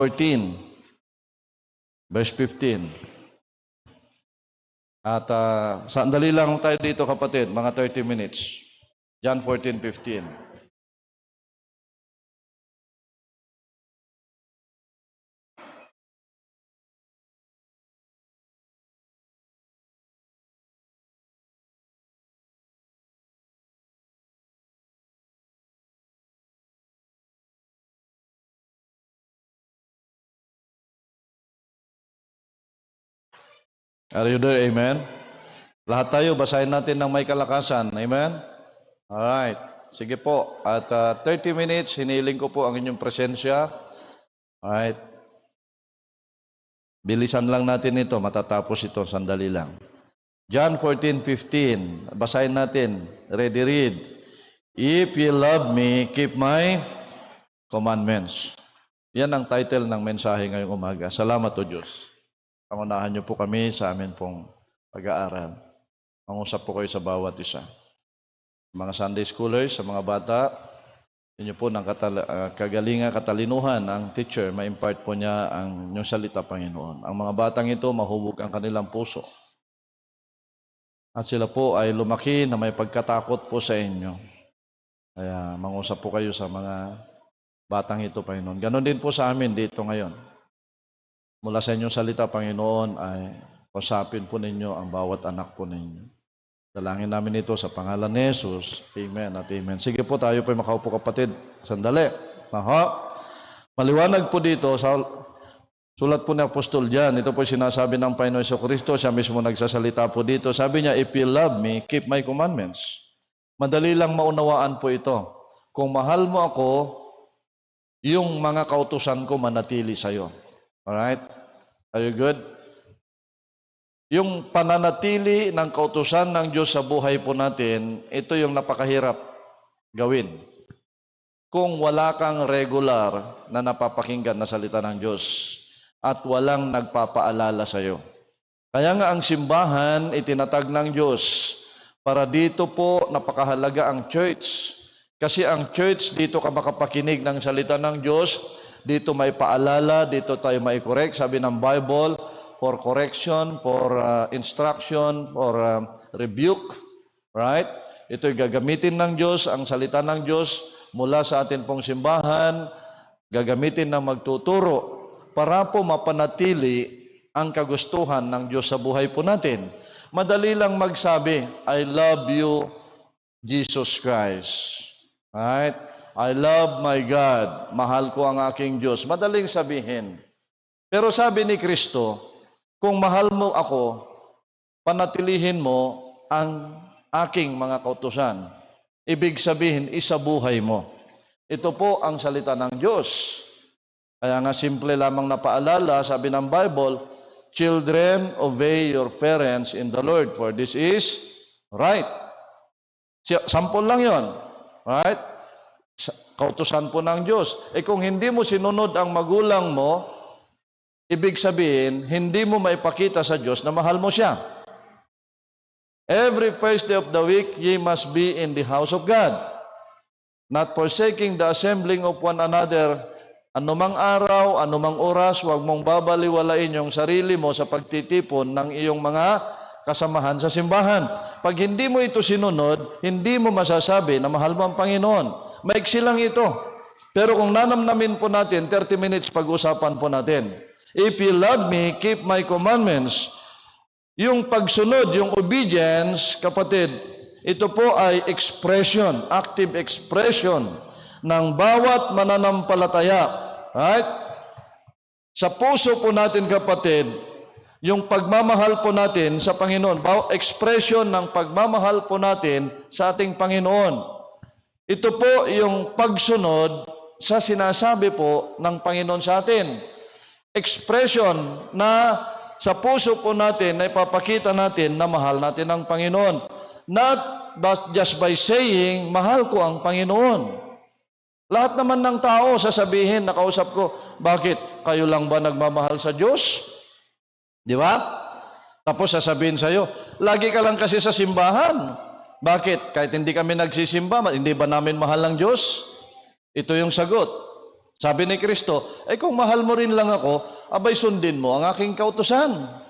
14, verse 15. At sandali lang tayo dito kapatid, mga 30 minutes. John 14:15. Are you there? Amen? Lahat tayo, basahin natin ng may kalakasan. Amen? Alright. Sige po. At 30 minutes, hiniling ko po ang inyong presensya. Alright. Bilisan lang natin ito. Matatapos ito. Sandali lang. John 14:15. Basahin natin. Ready, read. If you love me, keep my commandments. Yan ang title ng mensahe ngayong umaga. Salamat o Diyos. Pangunahan niyo po kami sa amin pong pag-aaral. Mangusap po kayo sa bawat isa. Mga Sunday schoolers, sa mga bata, inyo po ng kagalingan, katalinuhan, ang teacher, ma-impart po niya ang inyong salita, Panginoon. Ang mga batang ito, mahubog ang kanilang puso. At sila po ay lumaki na may pagkatakot po sa inyo. Kaya mangusap po kayo sa mga batang ito, Panginoon. Ganon din po sa amin dito ngayon. Mula sa inyong salita, Panginoon, ay pasapin po ninyo ang bawat anak po ninyo. Dalangin namin ito sa pangalan ni Jesus. Amen at amen. Sige po, tayo po makaupo kapatid. Sandali. Maliwanag po dito, sa sulat po ni Apostol John, ito po sinasabi ng Panginoon Jesucristo, siya mismo nagsasalita po dito. Sabi niya, if you love me, keep my commandments. Madali lang maunawaan po ito. Kung mahal mo ako, yung mga kautusan ko manatili sa iyo. Alright? Are you good? Yung pananatili ng kautusan ng Diyos sa buhay po natin, ito yung napakahirap gawin. Kung wala kang regular na napapakinggan na salita ng Diyos at walang nagpapaalala sa iyo. Kaya nga ang simbahan itinatag ng Diyos para dito po napakahalaga ang church. Kasi ang church, dito ka makapakinig ng salita ng Diyos, dito may paalala, dito tayo may correct. Sabi ng Bible, for correction, for instruction, for rebuke. Right? Ito'y gagamitin ng Diyos, ang salita ng Diyos mula sa atin pong simbahan, gagamitin na magtuturo para po mapanatili ang kagustuhan ng Diyos sa buhay po natin. Madali lang magsabi, I love you, Jesus Christ. Right? I love my God. Mahal ko ang aking Diyos. Madaling sabihin. Pero sabi ni Kristo, kung mahal mo ako, panatilihin mo ang aking mga kautusan. Ibig sabihin, isabuhay mo. Ito po ang salita ng Diyos. Kaya nga simple lamang na paalala, sabi ng Bible, children, obey your parents in the Lord, for this is right. Sampol lang yon. Right? Kautusan po ng Diyos. Kung hindi mo sinunod ang magulang mo, ibig sabihin, hindi mo maipakita sa Diyos na mahal mo siya. Every first day of the week, ye must be in the house of God, not forsaking the assembling of one another. Anumang araw, anumang oras, huwag mong babaliwalain yung sarili mo sa pagtitipon ng iyong mga kasamahan sa simbahan. Pag hindi mo ito sinunod, hindi mo masasabi na mahal mo ang Panginoon. Maiksi lang ito. Pero kung nanamnamin po natin, 30 minutes pag-usapan po natin. If you love me, keep my commandments. Yung pagsunod, yung obedience, kapatid, ito po ay expression, active expression ng bawat mananampalataya. Right? Sa puso po natin, kapatid, yung pagmamahal po natin sa Panginoon, expression ng pagmamahal po natin sa ating Panginoon. Ito po yung pagsunod sa sinasabi po ng Panginoon sa atin. Expression na sa puso po natin na ipapakita natin na mahal natin ang Panginoon. Not just by saying, mahal ko ang Panginoon. Lahat naman ng tao sasabihin, nakausap ko, bakit? Kayo lang ba nagmamahal sa Diyos? Di ba? Tapos sasabihin sa'yo, lagi ka lang kasi sa simbahan. Bakit? Kahit hindi kami nagsisimba, hindi ba namin mahal ang Diyos? Ito yung sagot. Sabi ni Kristo, kung mahal mo rin lang ako, abay sundin mo ang aking kautusan.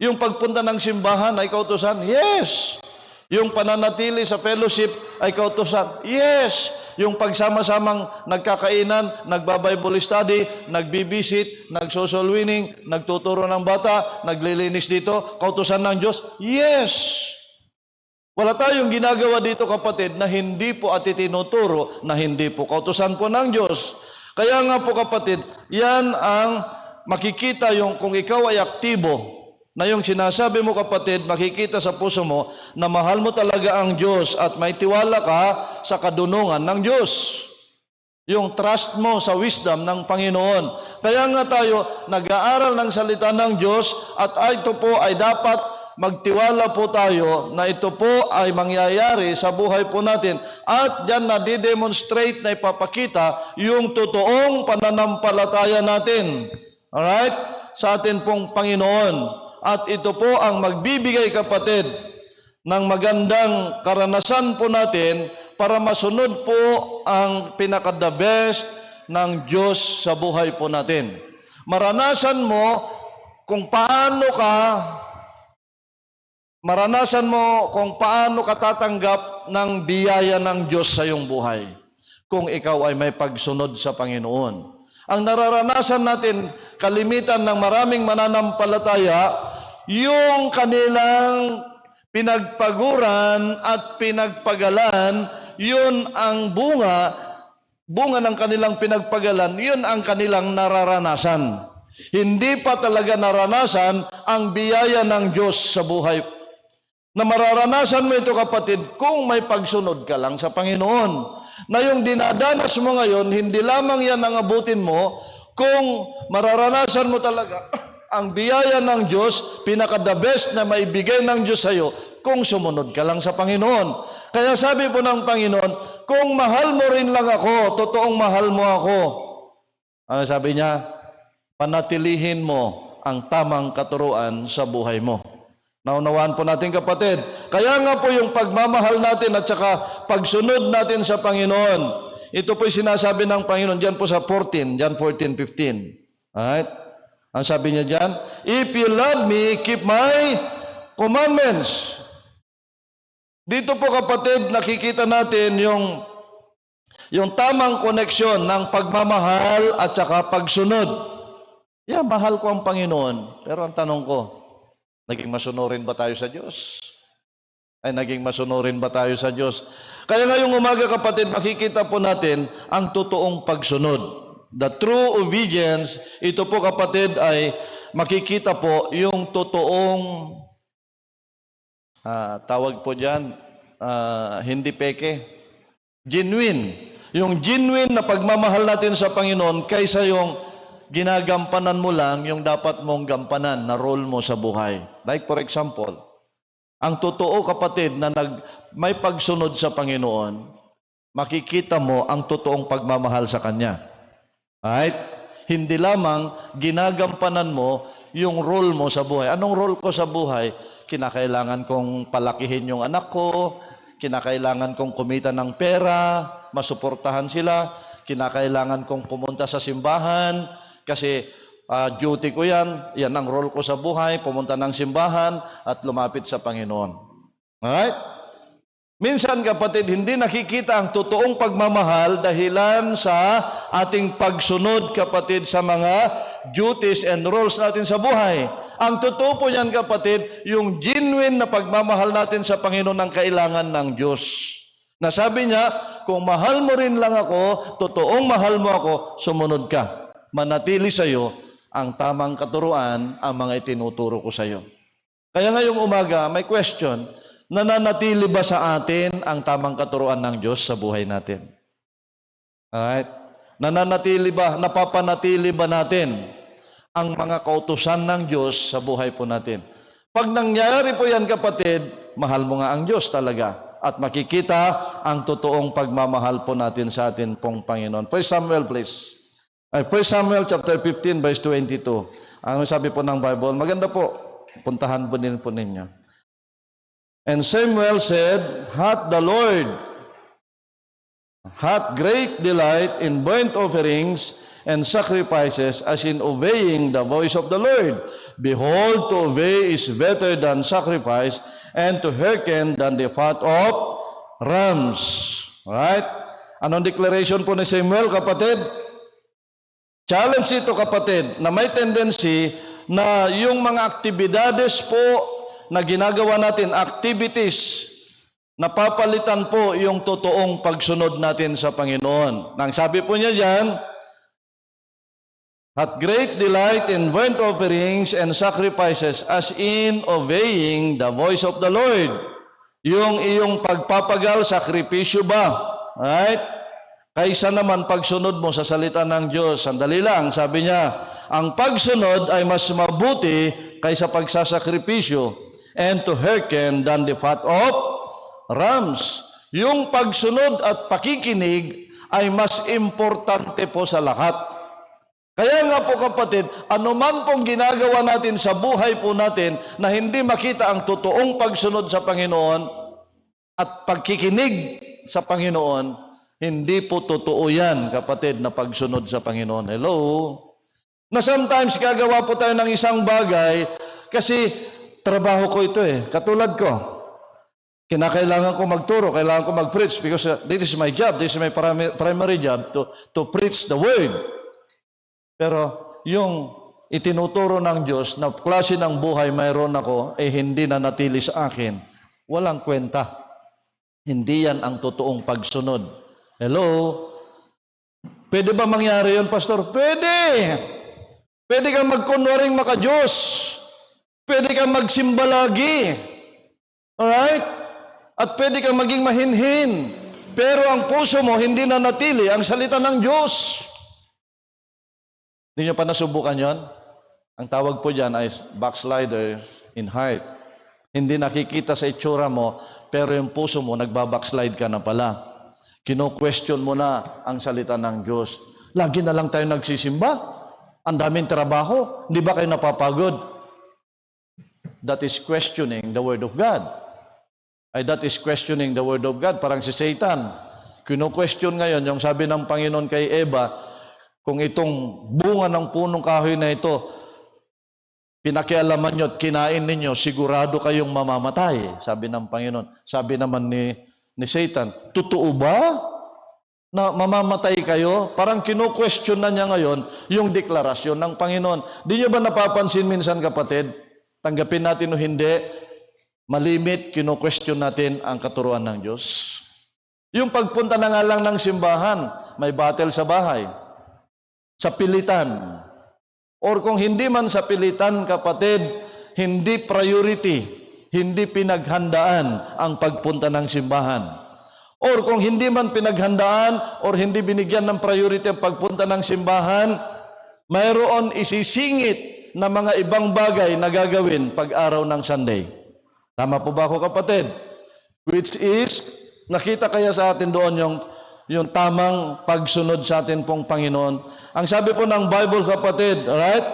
Yung pagpunta ng simbahan ay kautusan? Yes. Yung pananatili sa fellowship ay kautusan? Yes. Yung pagsama-samang nagkakainan, nagba-Bible study, nagbibisit, nag-social winning, nagtuturo ng bata, naglilinis dito, kautusan ng Diyos? Yes. Wala tayong ginagawa dito, kapatid, na hindi po at itinuturo na hindi po kautusan po ng Diyos. Kaya nga po, kapatid, yan ang makikita yung kung ikaw ay aktibo, na yung sinasabi mo, kapatid, makikita sa puso mo na mahal mo talaga ang Diyos at may tiwala ka sa kadunungan ng Diyos. Yung trust mo sa wisdom ng Panginoon. Kaya nga tayo nag-aaral ng salita ng Diyos at ito po ay dapat magtiwala po tayo na ito po ay mangyayari sa buhay po natin. At diyan na di-demonstrate na ipapakita yung totoong pananampalataya natin. Alright? Sa atin pong Panginoon. At ito po ang magbibigay, kapatid, ng magandang karanasan po natin para masunod po ang pinaka-the best ng Diyos sa buhay po natin. Maranasan mo kung paano ka tatanggap ng biyaya ng Diyos sa iyong buhay kung ikaw ay may pagsunod sa Panginoon. Ang nararanasan natin, kalimitan ng maraming mananampalataya, yung kanilang pinagpaguran at pinagpagalan, yun ang bunga ng kanilang pinagpagalan, yun ang kanilang nararanasan. Hindi pa talaga naranasan ang biyaya ng Diyos sa buhay. Na mararanasan mo ito, kapatid, kung may pagsunod ka lang sa Panginoon. Na yung dinadanas mo ngayon, hindi lamang yan ang abutin mo, kung mararanasan mo talaga ang biyaya ng Diyos, pinaka-the best na maibigay ng Diyos sa iyo, kung sumunod ka lang sa Panginoon. Kaya sabi po ng Panginoon, kung mahal mo rin lang ako, totoong mahal mo ako. Ano sabi niya? Panatilihin mo ang tamang katuruan sa buhay mo. Naunawaan po natin, kapatid. Kaya nga po yung pagmamahal natin at saka pagsunod natin sa Panginoon, ito po'y sinasabi ng Panginoon diyan po sa 14, John 14:15. Alright? Ang sabi niya diyan, if you love me, keep my commandments. Dito po, kapatid, nakikita natin yung tamang koneksyon ng pagmamahal at saka pagsunod. Mahal ko ang Panginoon. Pero ang tanong ko, naging masunurin ba tayo sa Diyos? Naging masunurin ba tayo sa Diyos? Kaya ngayong umaga, kapatid, makikita po natin ang totoong pagsunod. The true obedience, ito po, kapatid, ay makikita po yung totoong tawag po dyan, hindi peke, genuine. Yung genuine na pagmamahal natin sa Panginoon kaysa yung ginagampanan mo lang yung dapat mong gampanan na role mo sa buhay. Like for example, ang totoo, kapatid, na may pagsunod sa Panginoon, makikita mo ang totoong pagmamahal sa Kanya. Right? Hindi lamang ginagampanan mo yung role mo sa buhay. Anong role ko sa buhay? Kinakailangan kong palakihin yung anak ko, kinakailangan kong kumita ng pera, masuportahan sila, kinakailangan kong pumunta sa simbahan, kasi duty ko yan ang role ko sa buhay, pumunta ng simbahan at lumapit sa Panginoon. Alright? Minsan, kapatid, hindi nakikita ang totoong pagmamahal dahilan sa ating pagsunod, kapatid, sa mga duties and roles natin sa buhay. Ang totoo po yan, kapatid, yung genuine na pagmamahal natin sa Panginoon ang kailangan ng Diyos. Nasabi niya, kung mahal mo rin lang ako, totoong mahal mo ako, sumunod ka. Manatili sa iyo ang tamang katuruan, ang mga itinuturo ko sa iyo. Kaya ngayong umaga, may question, nananatili ba sa atin ang tamang katuruan ng Diyos sa buhay natin? Alright? Nananatili ba, napapanatili ba natin ang mga kautusan ng Diyos sa buhay po natin? Pag nangyari po yan, kapatid, mahal mo nga ang Diyos talaga. At makikita ang totoong pagmamahal po natin sa atin pong Panginoon. 1 Samuel, please. 1 Samuel chapter 15, verse 22. Ang sabi po ng Bible, maganda po. Puntahan po din po ninyo. And Samuel said, hath the Lord hath great delight in burnt offerings and sacrifices, as in obeying the voice of the Lord. Behold, to obey is better than sacrifice, and to hearken than the fat of rams. Right? Anong declaration po ni Samuel, kapatid? Challenge ito, kapatid, na may tendency na yung mga aktibidades po na ginagawa natin, activities, napapalitan po yung totoong pagsunod natin sa Panginoon. Nang sabi po niya diyan, hath great delight in burnt offerings and sacrifices, as in obeying the voice of the Lord. Yung iyong pagpapagal, sakripisyo ba? Right? Kaysa naman pagsunod mo sa salita ng Diyos. Sandali lang, sabi niya, ang pagsunod ay mas mabuti kaysa pagsasakripisyo, and to hearken than the fat of rams. Yung pagsunod at pakikinig ay mas importante po sa lahat. Kaya nga po, kapatid, anuman pong ginagawa natin sa buhay po natin na hindi makita ang totoong pagsunod sa Panginoon at pagkikinig sa Panginoon, hindi po totoo yan, kapatid, na pagsunod sa Panginoon. Hello? Na sometimes gagawa po tayo ng isang bagay kasi trabaho ko ito eh. Katulad ko, kinakailangan ko magturo, kailangan ko mag-preach because this is my job, this is my primary job to preach the word. Pero yung itinuturo ng Diyos na klase ng buhay mayroon ako, hindi na natili sa akin, walang kwenta. Hindi yan ang totoong pagsunod. Hello? Pwede ba mangyari yun, Pastor? Pwede! Pwede kang magkunwaring maka-Diyos. Pwede kang magsimba lagi. Alright? At pwede kang maging mahinhin. Pero ang puso mo, hindi na natili ang salita ng Diyos. Hindi nyo pa nasubukan yon? Ang tawag po dyan ay backslider in heart. Hindi nakikita sa itsura mo, pero yung puso mo, nagbabackslide ka na pala. Kino-question mo na ang salita ng Diyos. Lagi na lang tayo nagsisimba. Ang daming trabaho. Hindi ba kayo napapagod? That is questioning the Word of God. That is questioning the Word of God. Parang si Satan. Kino-question ngayon, yung sabi ng Panginoon kay Eva, kung itong bunga ng punong kahoy na ito, pinakialaman nyo at kinain ninyo, sigurado kayong mamamatay, sabi ng Panginoon. Sabi naman ni Satan, totoo ba na mamamatay kayo? Parang kino-question na niya ngayon yung deklarasyon ng Panginoon. Di nyo ba napapansin minsan, kapatid? Tanggapin natin o hindi, malimit, kino-question natin ang katuruan ng Diyos. Yung pagpunta na nga lang ng simbahan, may battle sa bahay. Sa pilitan. Or kung hindi man sa pilitan, kapatid, hindi priority, hindi pinaghandaan ang pagpunta ng simbahan. Or kung hindi man pinaghandaan or hindi binigyan ng priority ang pagpunta ng simbahan, mayroon isisingit na mga ibang bagay na gagawin pag araw ng Sunday. Tama po ba ako, kapatid? Which is, nakita kaya sa atin doon yung tamang pagsunod sa atin pong Panginoon. Ang sabi po ng Bible, kapatid, right?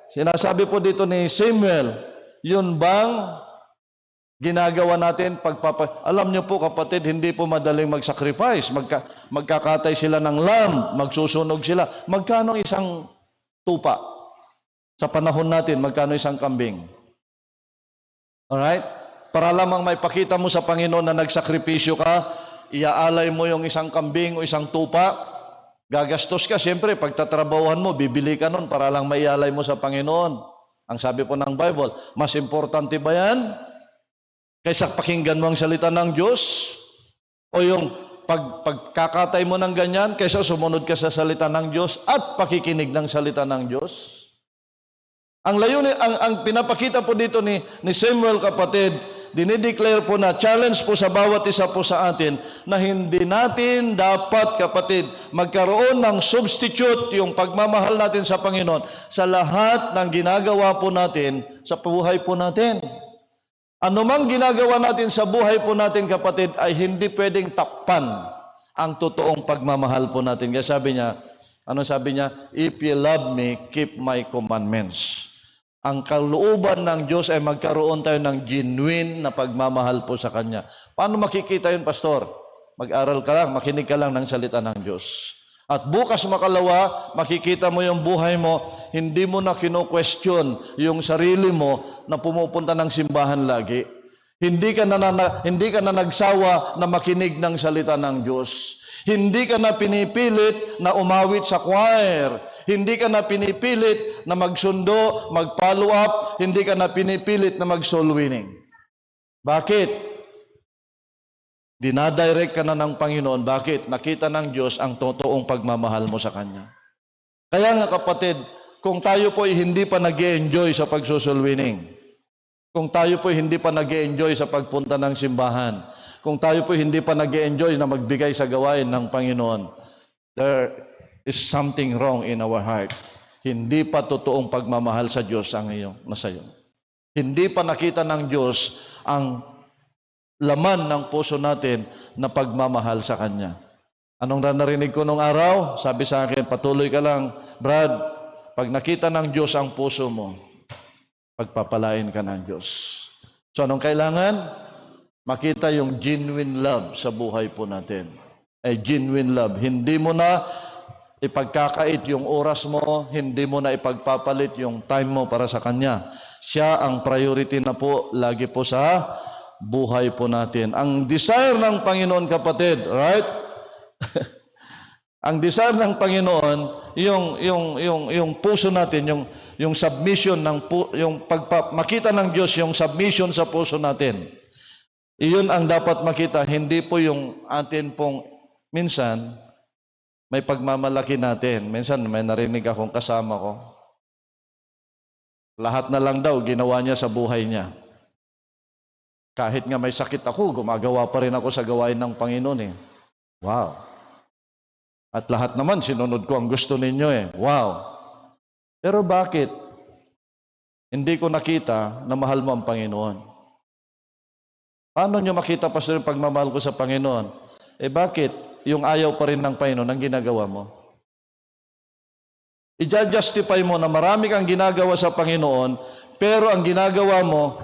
Sinasabi po dito ni Samuel, yun bang ginagawa natin alam niyo po, kapatid, hindi po madaling mag-sacrifice. Magkakatay sila ng lamb, magsusunog sila. Magkano isang tupa? Sa panahon natin, magkano isang kambing? Alright? Para lamang may pakita mo sa Panginoon na nagsakripisyo ka, iaalay mo yung isang kambing o isang tupa, gagastos ka, siyempre, pagtatrabahuhan mo, bibili ka nun para lang maialay mo sa Panginoon. Ang sabi po ng Bible, mas importante ba yan? Kaysa pakinggan mo ang salita ng Diyos? O yung pagkakatay mo ng ganyan, kaysa sumunod ka sa salita ng Diyos at pakikinig ng salita ng Diyos? Ang layunin, ang pinapakita po dito ni Samuel, kapatid, dinideclare po na challenge po sa bawat isa po sa atin na hindi natin dapat, kapatid, magkaroon ng substitute yung pagmamahal natin sa Panginoon sa lahat ng ginagawa po natin sa buhay po natin. Ano mang ginagawa natin sa buhay po natin, kapatid, ay hindi pwedeng takpan ang totoong pagmamahal po natin. Kaya sabi niya, ano sabi niya? If you love me, keep my commandments. Ang kalooban ng Diyos ay magkaroon tayo ng genuine na pagmamahal po sa Kanya. Paano makikita yun, Pastor? Mag-aral ka lang, makinig ka lang ng salita ng Diyos. At bukas makalawa, makikita mo yung buhay mo, hindi mo na kino-question yung sarili mo na pumupunta ng simbahan lagi. Hindi ka na nagsawa na makinig ng salita ng Diyos. Hindi ka na pinipilit na umawit sa choir. Hindi ka na pinipilit na magsundo, mag-follow up. Hindi ka na pinipilit na mag-soul winning. Bakit? Dinadirect ka na ng Panginoon. Bakit? Nakita ng Diyos ang totoong pagmamahal mo sa Kanya. Kaya nga kapatid, kung tayo po hindi pa nag-e-enjoy sa pag-soul winning, kung tayo po hindi pa nag-e-enjoy sa pagpunta ng simbahan, kung tayo po hindi pa nag-e-enjoy na magbigay sa gawain ng Panginoon, there is something wrong in our heart. Hindi pa totoong pagmamahal sa Diyos ang nasa iyo. Hindi pa nakita ng Diyos ang laman ng puso natin na pagmamahal sa Kanya. Anong narinig ko nung araw? Sabi sa akin, patuloy ka lang, Brad, pag nakita ng Diyos ang puso mo, pagpapalain ka ng Diyos. So anong kailangan? Makita yung genuine love sa buhay po natin. Ay genuine love. Hindi mo na ipagkakait yung oras mo, hindi mo na ipagpapalit yung time mo para sa Kanya. Siya ang priority na po, lagi po sa buhay po natin. Ang desire ng Panginoon, kapatid, right? Ang desire ng Panginoon, yung puso natin, yung submission yung makita ng Diyos yung submission sa puso natin. Iyon ang dapat makita, hindi po yung atin pong minsan may pagmamalaki natin. Minsan may narinig akong kasama ko. Lahat na lang daw ginawa niya sa buhay niya. Kahit nga may sakit ako, gumagawa pa rin ako sa gawain ng Panginoon eh. Wow. At lahat naman, sinunod ko ang gusto ninyo eh. Wow. Pero bakit? Hindi ko nakita na mahal mo ang Panginoon. Paano nyo makita, Pastor, yung pagmamahal ko sa Panginoon? Eh bakit? Yung ayaw pa rin ng Panginoon ang ginagawa mo. I-justify mo na marami kang ginagawa sa Panginoon, pero ang ginagawa mo,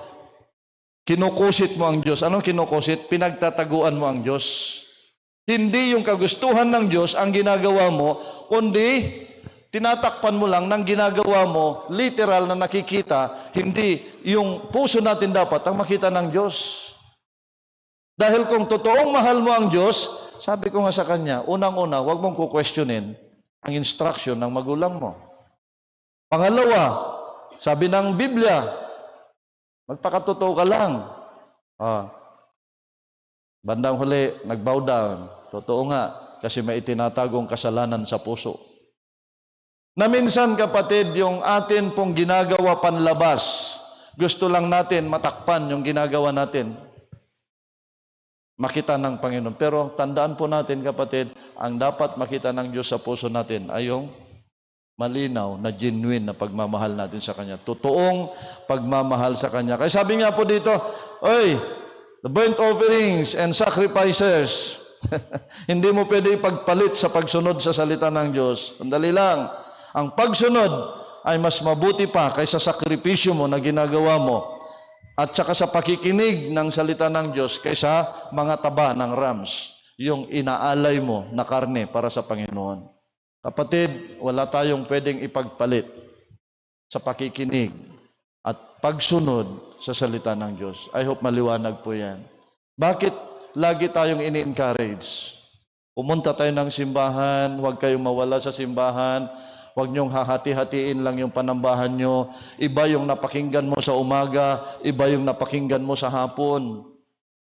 kinukusit mo ang Diyos. Anong kinukusit? Pinagtataguan mo ang Diyos. Hindi yung kagustuhan ng Diyos ang ginagawa mo, kundi tinatakpan mo lang ng ginagawa mo, literal na nakikita, hindi yung puso natin dapat ang makita ng Diyos. Dahil kung totoong mahal mo ang Diyos, sabi ko nga sa Kanya, unang-una, huwag mong kukwestiyonin ang instruction ng magulang mo. Pangalawa, sabi ng Biblia, magpakatotoo ka lang. Bandang huli, nag-bow down. Totoo nga, kasi may itinatagong kasalanan sa puso. Na minsan, kapatid, yung atin pong ginagawa panlabas, gusto lang natin matakpan yung ginagawa natin. Makita ng Panginoon. Pero tandaan po natin, kapatid, ang dapat makita ng Diyos sa puso natin ay yung malinaw na genuine na pagmamahal natin sa Kanya. Totoong pagmamahal sa Kanya. Kaya sabi nga po dito, oy, the burnt offerings and sacrifices, hindi mo pwede ipagpalit sa pagsunod sa salita ng Diyos. Sandali lang. Ang pagsunod ay mas mabuti pa kaysa sakripisyo mo na ginagawa mo at saka sa pakikinig ng salita ng Diyos kaysa mga taba ng rams, yung inaalay mo na karne para sa Panginoon. Kapatid, wala tayong pwedeng ipagpalit sa pakikinig at pagsunod sa salita ng Diyos. I hope maliwanag po yan. Bakit lagi tayong ini-encourage? Pumunta tayo ng simbahan, huwag kayong mawala sa simbahan, huwag niyong hahati-hatiin lang yung panambahan niyo. Iba yung napakinggan mo sa umaga, iba yung napakinggan mo sa hapon.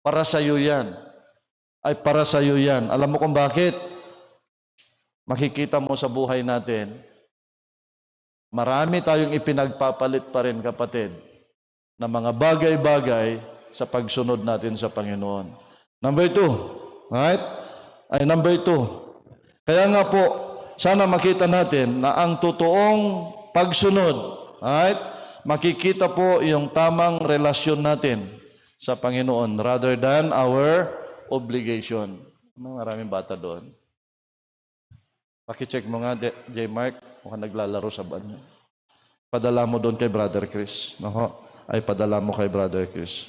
Para sa iyo yan. Ay para sa iyo yan. Alam mo kung bakit? Makikita mo sa buhay natin, marami tayong ipinagpapalit pa rin, kapatid, na mga bagay-bagay sa pagsunod natin sa Panginoon. Number 2, right? Ay number 2. Kaya nga po, sana makita natin na ang totoong pagsunod, right? Makikita po yung tamang relasyon natin sa Panginoon rather than our obligation. Maraming bata doon. Paki-check mo nga, J. Mark, mukhang naglalaro sa banyo. Padala mo doon kay Brother Chris. Nako, ay padala mo kay Brother Chris.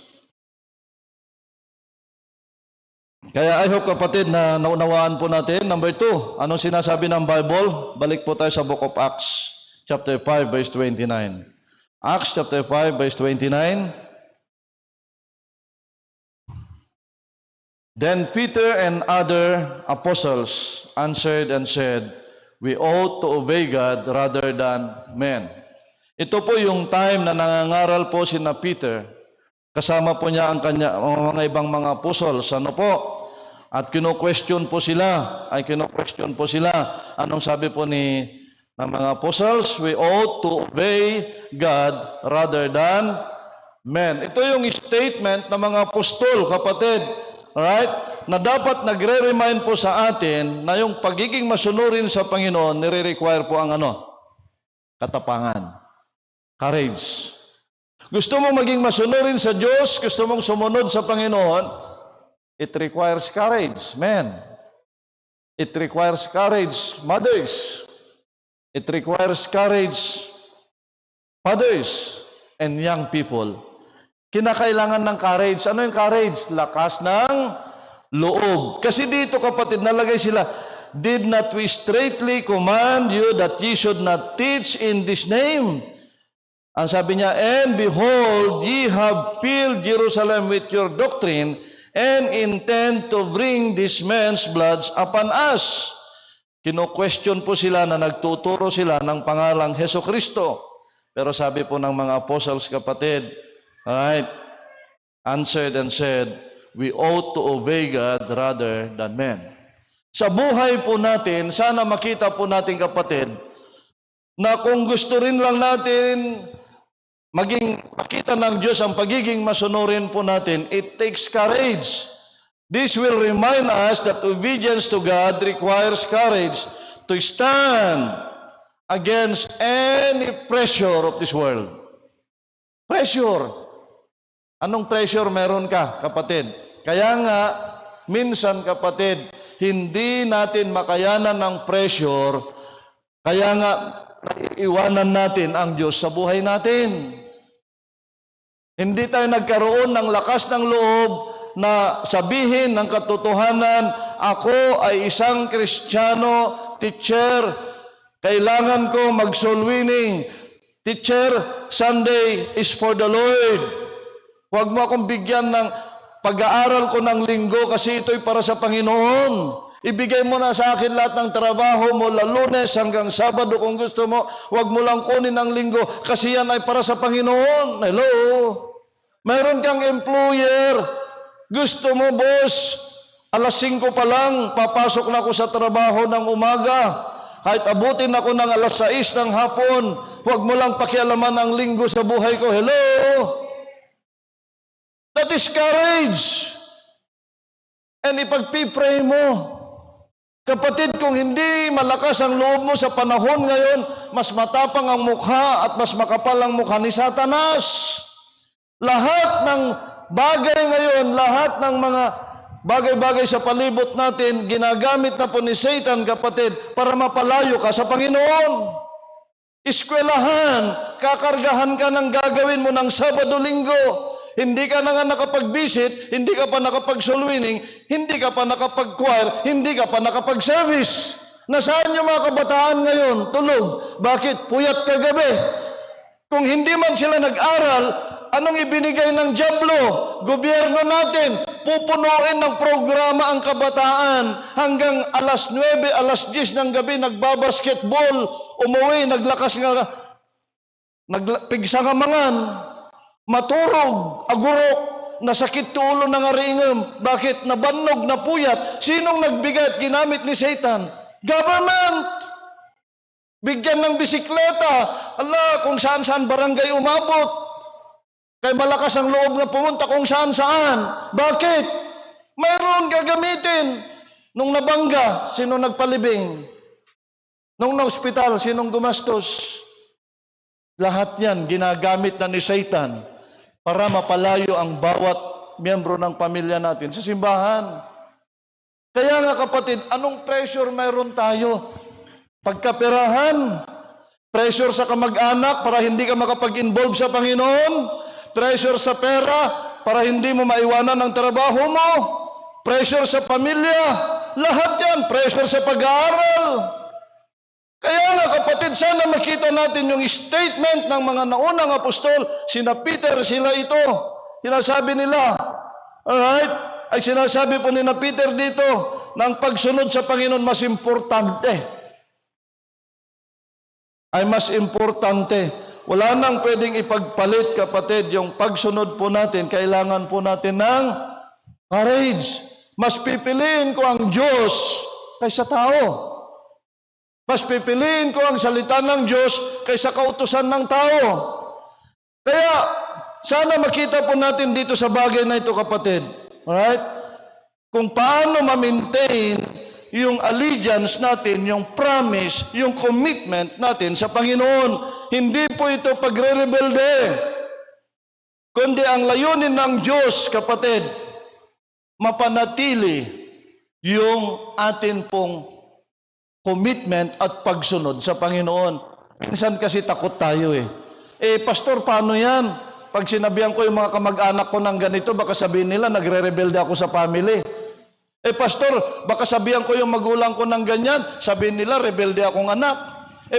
Kaya I hope kapatid na naunawaan po natin. Number 2, anong sinasabi ng Bible? Balik po tayo sa Book of Acts, chapter 5, verse 29. Acts chapter 5, verse 29. Then Peter and other apostles answered and said, we ought to obey God rather than men. Ito po yung time na nangangaral po si na Peter. Kasama po niya ang kanya, mga ibang mga apostles. Ano po? At kino-question po sila. Anong sabi po ng mga apostles? We ought to obey God rather than men. Ito yung statement ng mga apostol, kapatid. Alright? Na dapat nagre-remind po sa atin na yung pagiging masunurin sa Panginoon, nire-require po ang katapangan. Courage. Gusto mong maging masunurin sa Diyos, gusto mong sumunod sa Panginoon, it requires courage, men. It requires courage, mothers. It requires courage, fathers, and young people. Kinakailangan ng courage. Ano yung courage? Lakas ng loob. Kasi dito, kapatid, nalagay sila, did not we straightly command you that ye should not teach in this name? Ang sabi niya, and behold, ye have filled Jerusalem with your doctrine, and intend to bring this man's blood upon us. Kino-question po sila na nagtuturo sila ng pangalang Heso Kristo. Pero sabi po ng mga apostles, kapatid, alright, answered and said, we ought to obey God rather than men. Sa buhay po natin, sana makita po natin, kapatid, na kung gusto rin lang natin makita ng Diyos ang pagiging masunurin po natin, it takes courage. This will remind us that obedience to God requires courage to stand against any pressure of this world. Pressure. Anong pressure meron ka, kapatid? Kaya nga, minsan, kapatid, hindi natin makayanan ng pressure, kaya nga, iwanan natin ang Diyos sa buhay natin. Hindi tayo nagkaroon ng lakas ng loob na sabihin ng katotohanan, ako ay isang Kristiyano, teacher, kailangan ko mag-soul winning. Teacher, Sunday is for the Lord. Huwag mo akong bigyan ng pag-aaral ko ng linggo kasi ito'y para sa Panginoon. Ibigay mo na sa akin lahat ng trabaho mo, Lunes hanggang Sabado kung gusto mo. Huwag mo lang kunin ang linggo kasi yan ay para sa Panginoon. Hello? Mayroon kang employer. Gusto mo, boss, alas 5 pa lang, papasok na ako sa trabaho ng umaga. Kahit abutin ako ng alas 6 ng hapon, huwag mo lang pakialaman ang linggo sa buhay ko. Hello? That is courage. And ipagpipray mo. Kapatid, kung hindi malakas ang loob mo sa panahon ngayon, mas matapang ang mukha at mas makapal ang mukha ni Satanas. Lahat ng bagay ngayon, lahat ng mga bagay-bagay sa palibot natin, ginagamit na po ni Satan, kapatid, para mapalayo ka sa Panginoon. Eskwelahan, kakargahan ka ng gagawin mo ng Sabado-Linggo. Hindi ka na nga nakapag-visit, hindi ka pa nakapag-soul winning, hindi ka pa nakapag-choir, hindi ka pa nakapag-service. Nasaan yung mga kabataan ngayon? Tulog. Bakit? Puyat kagabi. Kung hindi man sila nag-aral, anong ibinigay ng dyablo? Gobyerno natin, pupunuin ng programa ang kabataan hanggang alas 9, alas 10 ng gabi nagbabasketball, umuwi, naglakas nga, nagpigsangamangan, maturog, agurok, nasakit tulo ng aringam. Bakit? Nabannog, napuyat. Sinong nagbigay at ginamit ni Satan? Government! Bigyan ng bisikleta. Ala, kung saan-saan barangay umabot. Kaya malakas ang loob na pumunta kung saan-saan. Bakit? Mayroon gagamitin. Nung nabangga, sino nagpalibing? Nung na-hospital, sinong gumastos? Lahat yan ginagamit na ni Satan para mapalayo ang bawat miyembro ng pamilya natin sa simbahan. Kaya nga, kapatid, anong pressure mayroon tayo? Pagkaperahan, pressure sa kamag-anak para hindi ka makapag-involve sa Panginoon, pressure sa pera para hindi mo maiwanan ang trabaho mo, pressure sa pamilya, lahat yan, pressure sa pag-aaral. Kaya nga kapatid, sana makita natin yung statement ng mga naunang apostol, sina Peter, sila ito. Sinasabi nila, alright, ay sinasabi po ni na Peter dito, na ang pagsunod sa Panginoon mas importante. Ay mas importante. Wala nang pwedeng ipagpalit, kapatid, yung pagsunod po natin, kailangan po natin ng courage. Mas pipiliin ko ang Diyos kaysa tao. Mas pipiliin ko ang salita ng Diyos kaysa kautusan ng tao. Kaya, sana makita po natin dito sa bagay na ito, kapatid. Alright? Kung paano ma-maintain yung allegiance natin, yung promise, yung commitment natin sa Panginoon. Hindi po ito pagre-rebelde. Kundi ang layunin ng Diyos, kapatid, mapanatili yung atin pong commitment at pagsunod sa Panginoon. Minsan kasi takot tayo eh. Pastor, paano yan? Pag sinabihan ko yung mga kamag-anak ko ng ganito, baka sabihin nila, nagre-rebelde ako sa family. Pastor, baka sabihan ko yung magulang ko ng ganyan, sabihin nila, rebelde akong anak.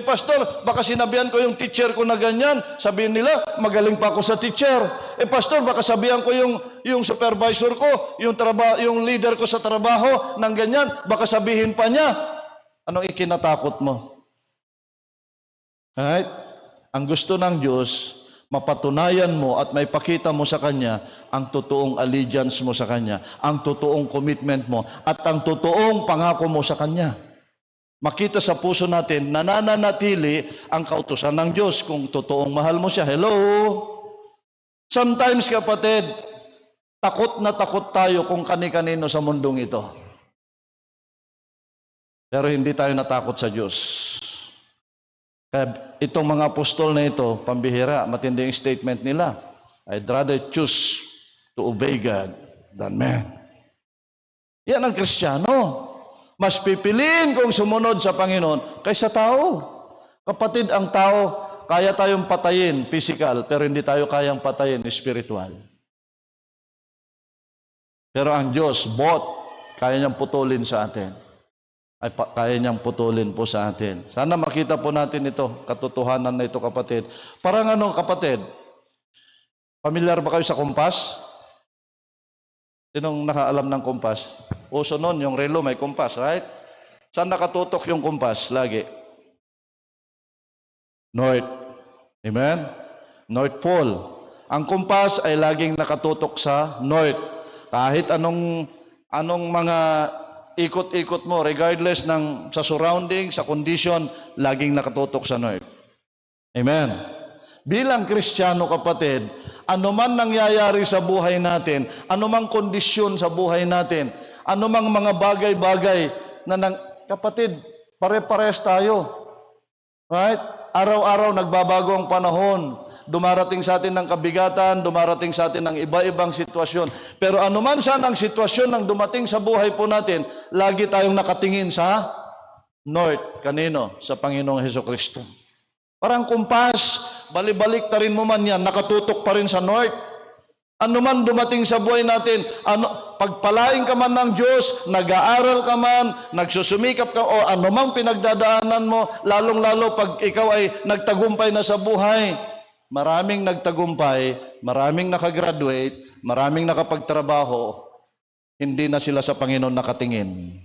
Pastor, baka sinabihan ko yung teacher ko na ganyan, sabihin nila, magaling pa ako sa teacher. Pastor, baka sabihan ko yung supervisor ko, yung leader ko sa trabaho ng ganyan, baka sabihin pa niya, anong ikinatakot mo? Right? Ang gusto ng Diyos, mapatunayan mo at may pakita mo sa Kanya ang totoong allegiance mo sa Kanya, ang totoong commitment mo, at ang totoong pangako mo sa Kanya. Makita sa puso natin, nananatili ang kautusan ng Diyos kung totoong mahal mo siya. Hello? Sometimes, kapatid, takot na takot tayo kung kani-kanino sa mundong ito. Pero hindi tayo natakot sa Diyos. Kaya itong mga apostol na ito, pambihira, matindi yung statement nila. I'd rather choose to obey God than man. Yan ang Kristiyano. Mas pipiliin kong sumunod sa Panginoon kaysa tao. Kapatid, ang tao, kaya tayong patayin, physical, pero hindi tayo kayang patayin, spiritual. Pero ang Diyos, both, kaya niyang putulin sa atin. Kaya niyang putulin po sa atin. Sana makita po natin ito, katotohanan na ito, kapatid. Parang ano, kapatid? Familiar ba kayo sa kumpas? Sinong nakaalam ng kumpas? Uso nun, yung relo may kumpas, right? Saan nakatutok yung kumpas lagi? North. Amen? North Pole. Ang kumpas ay laging nakatutok sa north. Kahit anong mga ikot-ikot mo, regardless sa surrounding, sa condition, laging nakatutok sa north. Amen? Bilang Kristiyano, kapatid, anuman nangyayari sa buhay natin, anumang kondisyon sa buhay natin, anumang mga bagay-bagay kapatid, pare-pares tayo. Right? Araw-araw nagbabago ang panahon. Dumarating sa atin ng kabigatan, dumarating sa atin ng iba-ibang sitwasyon. Pero anuman saan ang sitwasyon ng dumating sa buhay po natin, lagi tayong nakatingin sa north. Kanino? Sa Panginoong Hesukristo. Parang kumpas, balik-balik ta rin mo man yan, nakatutok pa rin sa north. Ano man dumating sa buhay natin, pagpalain ka man ng Diyos, nag-aaral ka man, nagsusumikap ka, o anumang pinagdadaanan mo, lalong-lalo pag ikaw ay nagtagumpay na sa buhay. Maraming nagtagumpay, maraming nakagraduate, maraming nakapagtrabaho, hindi na sila sa Panginoon nakatingin.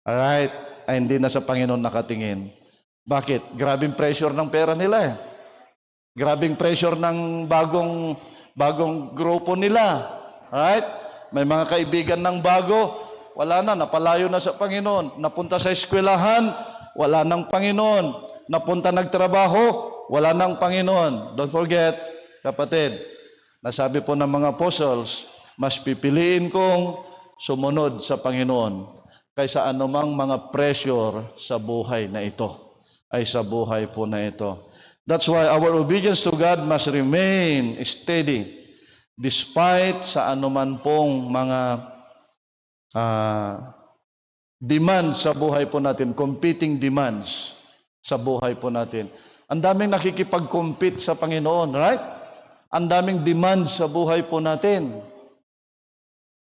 Alright? Ay hindi na sa Panginoon nakatingin. Bakit? Grabing pressure ng pera nila eh. Grabing pressure ng bagong grupo nila. Right? May mga kaibigan ng bago, wala na, napalayo na sa Panginoon. Napunta sa eskwelahan, wala ng Panginoon. Napunta nagtrabaho, wala ng Panginoon. Don't forget, kapatid, nasabi po ng mga apostles, mas pipiliin kong sumunod sa Panginoon kaysa anumang mga pressure sa buhay na ito. Ay sa buhay po na ito. That's why our obedience to God must remain steady despite sa anuman pong mga demands sa buhay po natin, competing demands sa buhay po natin. Ang daming nakikipag-compete sa Panginoon, right? Ang daming demands sa buhay po natin.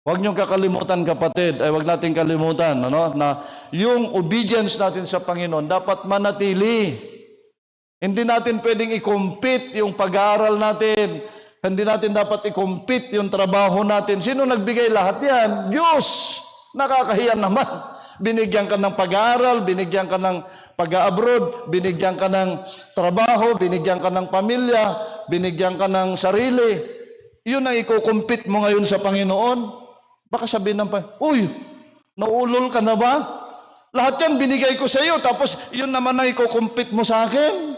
Huwag niyong kakalimutan, kapatid, ay huwag natin kalimutan, na yung obedience natin sa Panginoon dapat manatili. Hindi natin pwedeng i-compete yung pag-aaral natin. Hindi natin dapat i-compete yung trabaho natin. Sino nagbigay lahat yan? Diyos! Nakakahiya naman. Binigyan ka ng pag-aaral, binigyan ka ng pag-abroad, binigyan ka ng trabaho, binigyan ka ng pamilya, binigyan ka ng sarili. Yun ang i-compete mo ngayon sa Panginoon. Baka sabihin ng uy, naulol ka na ba? Lahat yan binigay ko sa iyo, tapos yun naman na i-compete mo sa akin.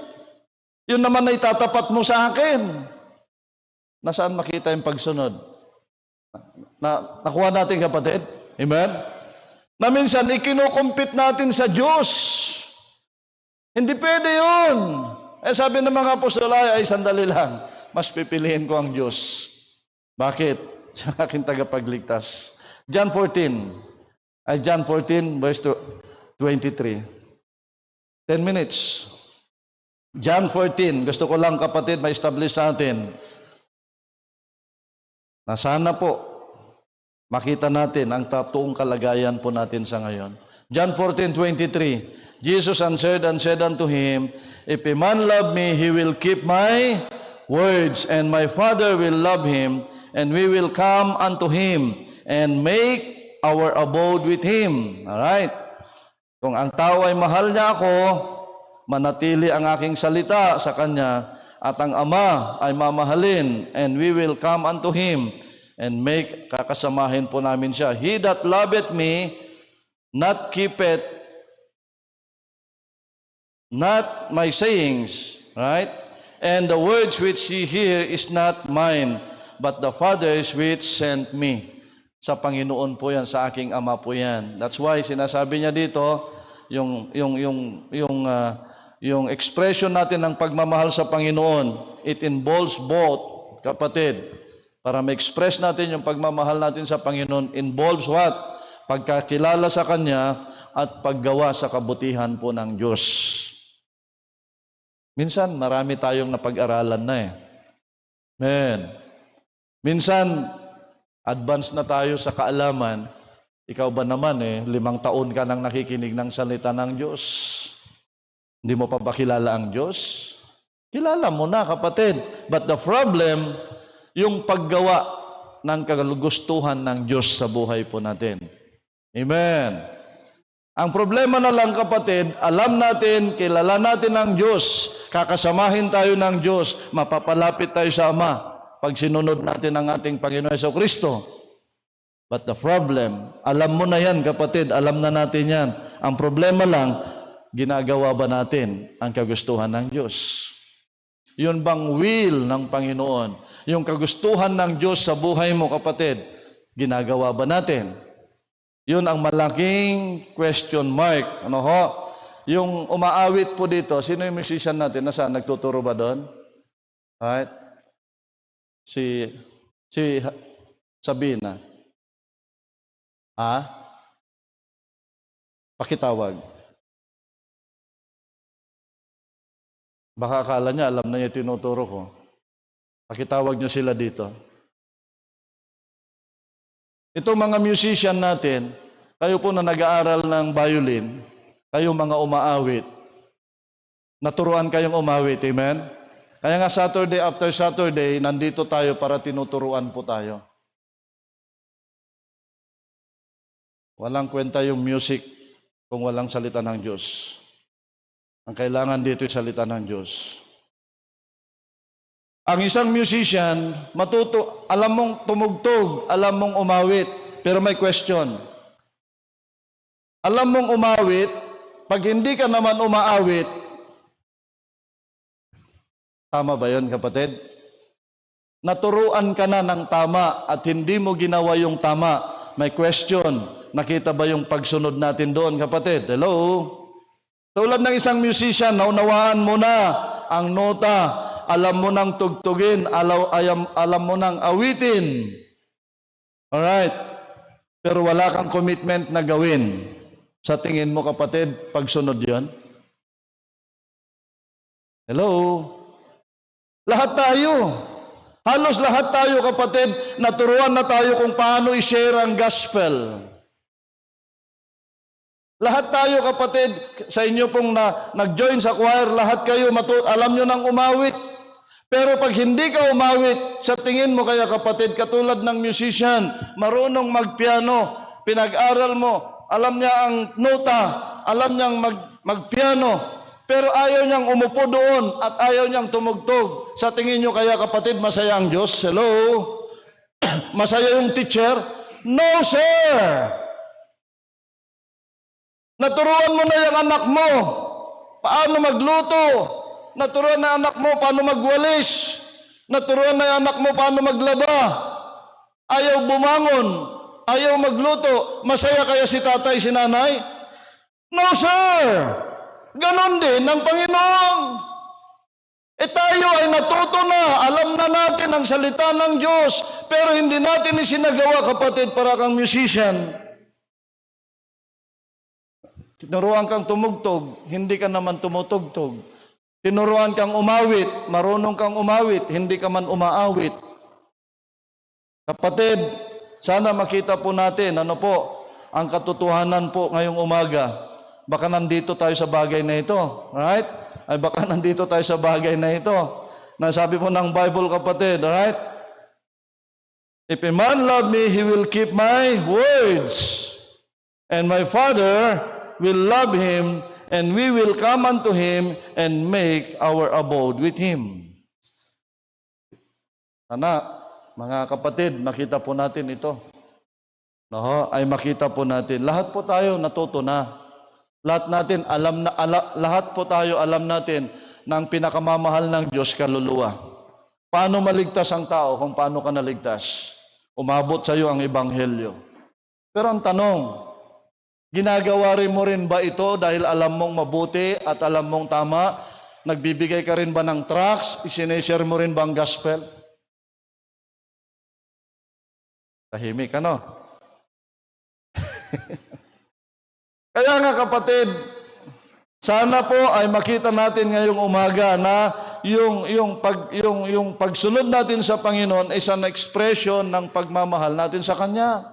Yun naman na itatapat mo sa akin. Nasaan makita yung pagsunod? Nakuha natin, kapatid? Amen? Na minsan, ikinocompete natin sa Diyos. Hindi pwede yun. Sabi ng mga apostol, ay sandali lang. Mas pipiliin ko ang Diyos. Bakit? Siya aking tagapagligtas. John 14, verse 23. 10 minutes. John 14, gusto ko lang, kapatid, ma-establish sa atin na sana po makita natin ang totoong kalagayan po natin sa ngayon. John 14:23, Jesus answered and said unto him, If a man love me, he will keep my words, and my Father will love him, and we will come unto him and make our abode with him. Alright? Kung ang tao ay mahal niya ako, manatili ang aking salita sa kanya, at ang Ama ay mamahalin, and we will come unto him and make, kakasamahin po namin siya. He that loveth me, not keepeth not my sayings, right? And the words which ye hear is not mine, but the Father's which sent me. Sa Panginoon po yan, sa aking Ama po yan. That's why sinasabi niya dito, yung expression natin ng pagmamahal sa Panginoon, it involves both, kapatid. Para ma-express natin yung pagmamahal natin sa Panginoon, involves what? Pagkakilala sa Kanya at paggawa sa kabutihan po ng Diyos. Minsan, marami tayong napag-aralan na eh. Amen. Minsan, advance na tayo sa kaalaman. Ikaw ba naman 5 taon ka nang nakikinig ng salita ng Diyos? Hindi mo pa ba kilala ang Diyos? Kilala mo na, kapatid. But the problem, yung paggawa ng kagustuhan ng Diyos sa buhay po natin. Amen. Ang problema na lang, kapatid, alam natin, kilala natin ang Diyos, kakasamahin tayo ng Diyos, mapapalapit tayo sa Ama pag sinunod natin ang ating Panginoon Jesucristo. But the problem, alam mo na yan, kapatid, alam na natin yan. Ang problema lang, ginagawa ba natin ang kagustuhan ng Diyos? Yun bang will ng Panginoon? Yung kagustuhan ng Diyos sa buhay mo, kapatid, ginagawa ba natin? Yun ang malaking question mark. Ano ho? Yung umaawit po dito, sino yung musician natin? Nasaan? Nagtuturo ba doon? Right? Si Sabina. Ha? Pakitawag. Baka akala niya, alam na niya tinuturo ko. Pakitawag niyo sila dito. Itong mga musician natin, kayo po na nag-aaral ng violin, kayo mga umaawit, naturuan kayong umawit, amen? Kaya nga Saturday after Saturday, nandito tayo para tinuturuan po tayo. Walang kwenta yung music kung walang salita ng Diyos. Ang kailangan dito yung salita ng Diyos. Ang isang musician, alam mong tumugtog, alam mong umawit, pero may question. Alam mong umawit, pag hindi ka naman umaawit, tama ba yun, kapatid? Naturuan ka na ng tama at hindi mo ginawa yung tama, may question. Nakita ba yung pagsunod natin doon, kapatid? Hello? Tulad ng isang musician, naunawaan mo na ang nota, alam mo nang tugtugin, alam mo nang awitin. Alright? Pero wala kang commitment na gawin. Sa tingin mo, kapatid, pagsunod yon? Hello? Lahat tayo. Halos lahat tayo, kapatid, naturuan na tayo kung paano i-share ang gospel. Lahat tayo, kapatid, sa inyo pong nag-join sa choir, lahat kayo alam nyo nang umawit. Pero pag hindi ka umawit, sa tingin mo kaya, kapatid, katulad ng musician, marunong magpiano, pinag-aral mo, alam niya ang nota, alam niyang magpiano, pero ayaw niyang umupo doon at ayaw niyang tumugtog. Sa tingin nyo kaya, kapatid, masaya ang Diyos? Hello? Masaya yung teacher? No, sir! Naturuan mo na yung anak mo paano magluto. Naturuan na anak mo paano magwalis. Naturuan na yung anak mo paano maglaba. Ayaw bumangon. Ayaw magluto. Masaya kaya si tatay, si nanay? No, sir! Ganon din ng Panginoon. Tayo ay natuto na, alam na natin ang salita ng Diyos, pero hindi natin isinagawa, kapatid, para kang musician. Tinuruan kang tumugtog, hindi ka naman tumutugtog. Tinuruan kang umawit, marunong kang umawit, hindi ka man umaawit. Kapatid, sana makita po natin, ang katotohanan po ngayong umaga. Baka nandito tayo sa bagay na ito. Alright? Ay baka nandito tayo sa bagay na ito. Nasabi po ng Bible, kapatid. Alright? If a man love me, he will keep my words. And my Father will love him, and we will come unto him and make our abode with him. Sana, mga kapatid, makita po natin ito. Ay makita po natin. Lahat po tayo natuto na. Lahat po tayo alam natin na ang pinakamamahal ng Diyos, kaluluwa. Paano maligtas ang tao kung paano ka naligtas? Umabot sa iyo ang ebanghelyo. Pero ang tanong, ginagawa rin mo rin ba ito dahil alam mong mabuti at alam mong tama? Nagbibigay ka rin ba ng tracts? Isineshare mo rin ba ang gospel? Tahimik ka, no? Kaya nga, kapatid, sana po ay makita natin ngayong umaga na yung pagsunod natin sa Panginoon is an expression ng pagmamahal natin sa Kanya.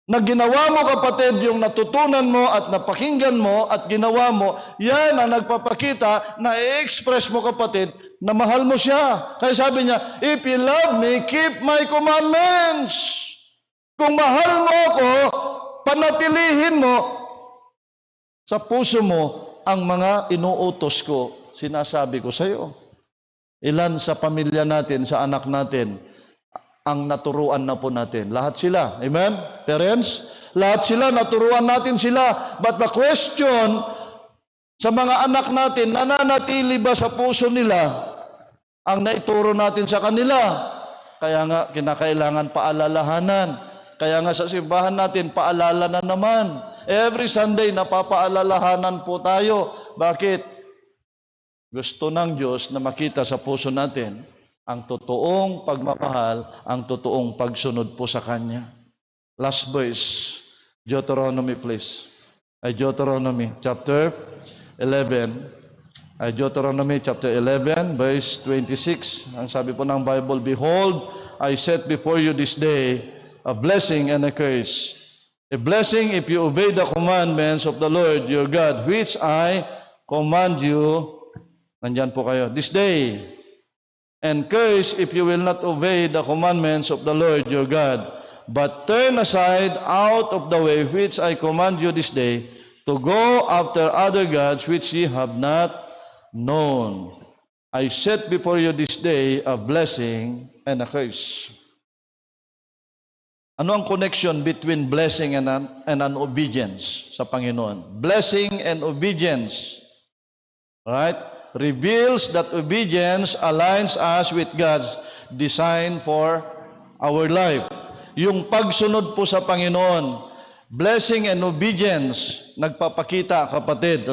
Na ginawa mo, kapatid, yung natutunan mo at napakinggan mo at ginawa mo, yan ang nagpapakita na i-express mo, kapatid, na mahal mo siya. Kaya sabi niya, if you love me, keep my commandments. Kung mahal mo ako, panatilihin mo sa puso mo ang mga inuutos ko, sinasabi ko sa iyo. Ilan sa pamilya natin, sa anak natin, ang naturuan na po natin. Lahat sila. Amen? Parents? Lahat sila, naturuan natin sila. But the question, sa mga anak natin, nananatili ba sa puso nila ang naituro natin sa kanila? Kaya nga, kinakailangan paalalahanan. Kaya nga sa simbahan natin, paalala na naman. Every Sunday, napapaalalahanan po tayo. Bakit? Gusto ng Diyos na makita sa puso natin ang totoong pagmamahal, ang totoong pagsunod po sa Kanya. Last verse, Deuteronomy please. Deuteronomy chapter 11. Deuteronomy chapter 11, verse 26. Ang sabi po ng Bible, behold, I set before you this day a blessing and a curse. A blessing if you obey the commandments of the Lord your God, which I command you, nandyan po kayo, this day. And curse if you will not obey the commandments of the Lord your God, but turn aside out of the way which I command you this day, to go after other gods which ye have not known. I set before you this day a blessing and a curse. Ano ang connection between blessing and an obedience sa Panginoon? Blessing and obedience, right, reveals that obedience aligns us with God's design for our life. Yung pagsunod po sa Panginoon, blessing and obedience, nagpapakita, kapatid,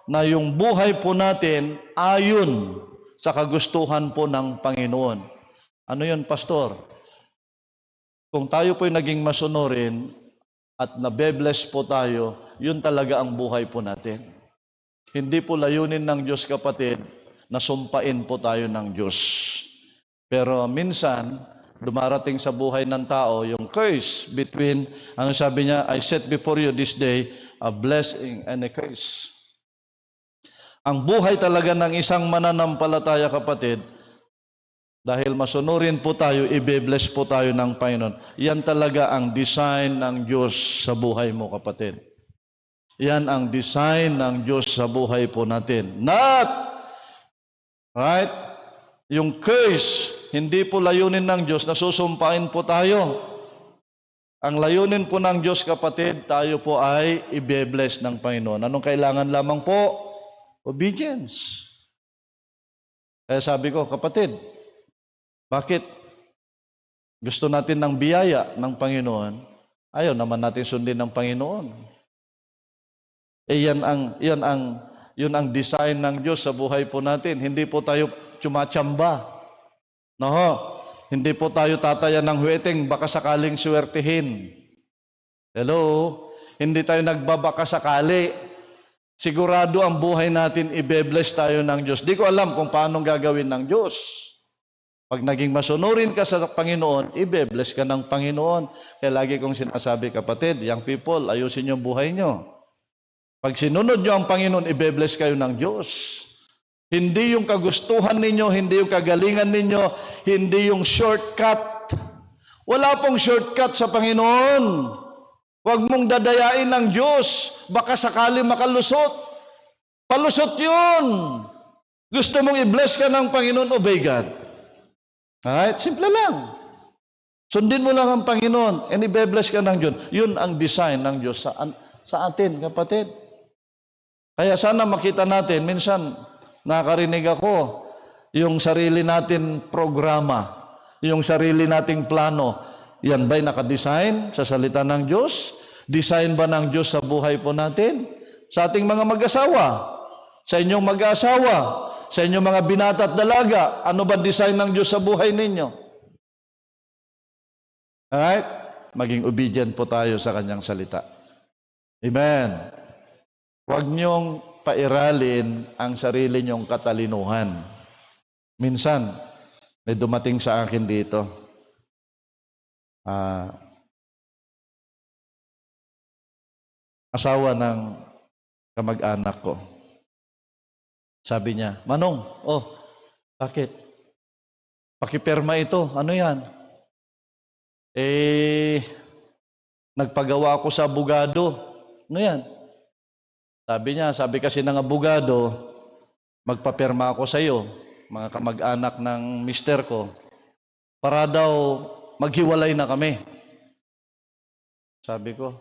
na yung buhay po natin ayon sa kagustuhan po ng Panginoon. Ano yun, Pastor? Kung tayo po'y naging masunurin at nabe-bless po tayo, yun talaga ang buhay po natin. Hindi po layunin ng Diyos, kapatid, na sumpain po tayo ng Diyos. Pero minsan, dumarating sa buhay ng tao yung curse between, ano sabi niya, I set before you this day a blessing and a curse. Ang buhay talaga ng isang mananampalataya, kapatid, dahil masunurin po tayo, i-bless po tayo ng Panginoon. Yan talaga ang design ng Diyos sa buhay mo, kapatid. Yan ang design ng Diyos sa buhay po natin. Not, right? Yung curse, hindi po layunin ng Diyos na susumpain po tayo. Ang layunin po ng Diyos, kapatid, tayo po ay i-bless ng Panginoon. Anong kailangan lamang po? Obedience. Kaya sabi ko, kapatid, bakit gusto natin ng biyaya ng Panginoon, ayaw naman natin sundin ng Panginoon? Yun ang design ng Diyos sa buhay po natin. Hindi po tayo tsumachamba. No? Hindi po tayo tatayan ng huweteng baka sakaling swertihin. Hello? Hindi tayo nagbabaka sakali. Sigurado ang buhay natin, i-bless tayo ng Diyos. Di ko alam kung paano gagawin ng Diyos. Pag naging masunurin ka sa Panginoon, i-bless ka ng Panginoon. Kaya lagi kong sinasabi, kapatid, young people, ayusin yung buhay nyo. Pag sinunod nyo ang Panginoon, i-bless kayo ng Diyos. Hindi yung kagustuhan ninyo, hindi yung kagalingan ninyo, hindi yung shortcut. Wala pong shortcut sa Panginoon. Huwag mong dadayain ng Diyos. Baka sakali makalusot. Palusot yun. Gusto mong i-bless ka ng Panginoon, obey God. Alright? Simple lang. Sundin mo lang ang Panginoon and i-bless ka ng Diyos. Yun ang design ng Diyos sa atin, kapatid. Kaya sana makita natin, minsan nakarinig ako, yung sarili natin programa, yung sarili nating plano, yan ba'y nakadesign sa salita ng Diyos? Design ba ng Diyos sa buhay po natin? Sa ating mga mag-asawa, sa inyong mag-asawa, sa inyong mga binata at dalaga, ano ba design ng Diyos sa buhay ninyo? Alright? Maging obedient po tayo sa kanyang salita. Amen. Huwag niyong pairalin ang sarili niyong katalinuhan. Minsan, may dumating sa akin dito. Asawa ng kamag-anak ko. Sabi niya, Manong, bakit? Pakipirma ito. Ano yan? Nagpagawa ako sa abogado. Ano yan? Sabi kasi ng abogado, magpapirma ako sa iyo, mga kamag-anak ng mister ko, para daw maghiwalay na kami. Sabi ko,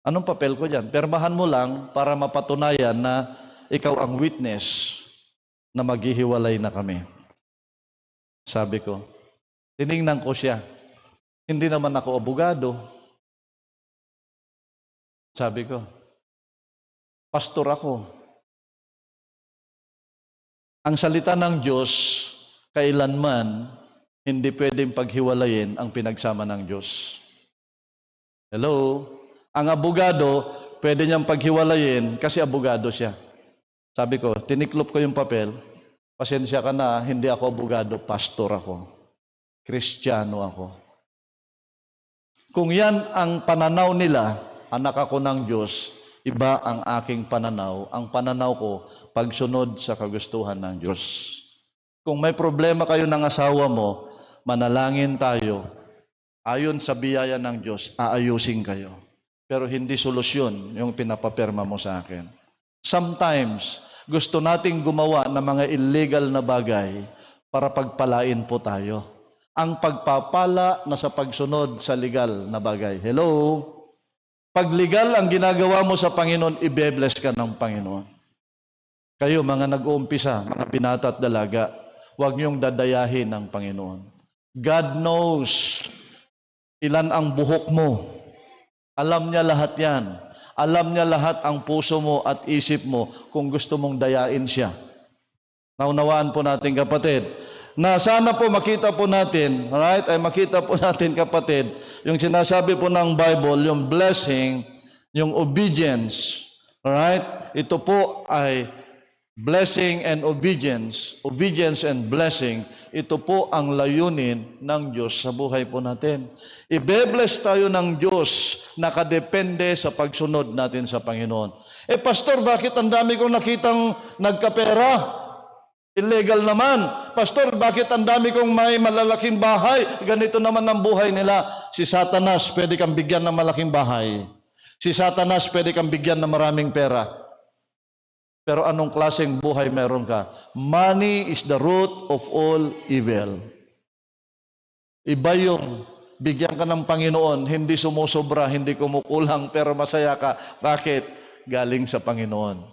anong papel ko dyan? Pirmahan mo lang para mapatunayan na ikaw ang witness na maghihiwalay na kami. Sabi ko, tiningnan ko siya. Hindi naman ako abogado. Sabi ko, pastor ako. Ang salita ng Diyos, kailanman, hindi pwedeng paghiwalayin ang pinagsama ng Diyos. Hello? Ang abogado, pwede niyang paghiwalayin kasi abogado siya. Sabi ko, tiniklop ko yung papel, pasensya ka na, hindi ako abogado, pastor ako. Kristiyano ako. Kung yan ang pananaw nila, anak ako ng Diyos, iba ang aking pananaw. Ang pananaw ko, pagsunod sa kagustuhan ng Diyos. Kung may problema kayo ng asawa mo, manalangin tayo. Ayon sa biyaya ng Diyos, aayusin kayo. Pero hindi solusyon yung pinapapirma mo sa akin. Sometimes, gusto nating gumawa ng mga illegal na bagay para pagpalain po tayo. Ang pagpapala na sa pagsunod sa legal na bagay. Hello? Pag legal ang ginagawa mo sa Panginoon, i-bless ka ng Panginoon. Kayo, mga nag-uumpisa, mga binata at dalaga, huwag niyong dadayahin ng Panginoon. God knows ilan ang buhok mo. Alam niya lahat yan. Alam niya lahat ang puso mo at isip mo kung gusto mong dayain siya. Naunawaan po natin, kapatid, na sana po makita po natin, alright, ay makita po natin, kapatid, yung sinasabi po ng Bible, yung blessing, yung obedience, alright, ito po ay blessing and obedience and blessing, ito po ang layunin ng Diyos sa buhay po natin. Ibe-bless tayo ng Diyos, nakadepende sa pagsunod natin sa Panginoon. Pastor, bakit ang dami kong nakitang nagkapera? Illegal naman. Pastor, bakit ang dami kong may malalaking bahay? Ganito naman ang buhay nila. Si Satanas, pwede kang bigyan ng malaking bahay. Si Satanas, pwede kang bigyan ng maraming pera. Pero anong klaseng buhay meron ka? Money is the root of all evil. Iba yung bigyan ka ng Panginoon, hindi sumusobra, hindi kumukulang, pero masaya ka. Bakit? Galing sa Panginoon.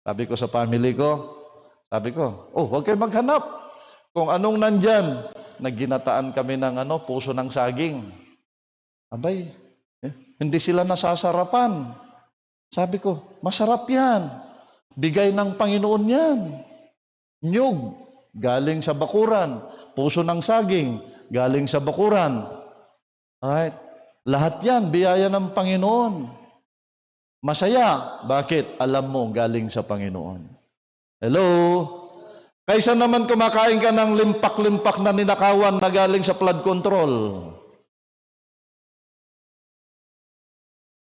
Sabi ko sa family ko, huwag kayo maghanap. Kung anong nandyan, nagginataan kami ng puso ng saging. Abay, hindi sila nasasarapan. Sabi ko, masarap yan. Bigay ng Panginoon yan. Nyug, galing sa bakuran. Puso ng saging, galing sa bakuran. Alright? Lahat yan, biyaya ng Panginoon. Masaya. Bakit? Alam mo, galing sa Panginoon. Hello? Kaysa naman kumakain ka ng limpak-limpak na ninakawan na galing sa flood control.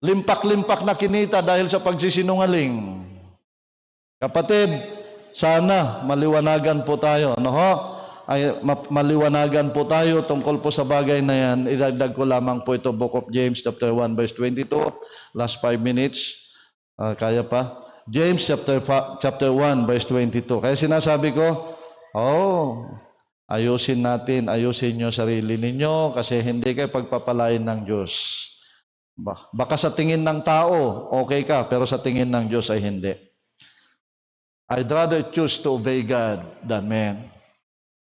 Limpak-limpak na kinita dahil sa pagsisinungaling. Kapatid, sana maliwanagan po tayo, maliwanagan po tayo tungkol po sa bagay na yan. Idagdag ko lamang po ito, Book of James, chapter 1, verse 22. Last 5 minutes. Kaya pa? James, chapter 1, verse 22. Kaya sinasabi ko, ayusin nyo sarili ninyo kasi hindi kayo pagpapalain ng Diyos. Baka sa tingin ng tao, okay ka, pero sa tingin ng Diyos ay hindi. I'd rather choose to obey God than man.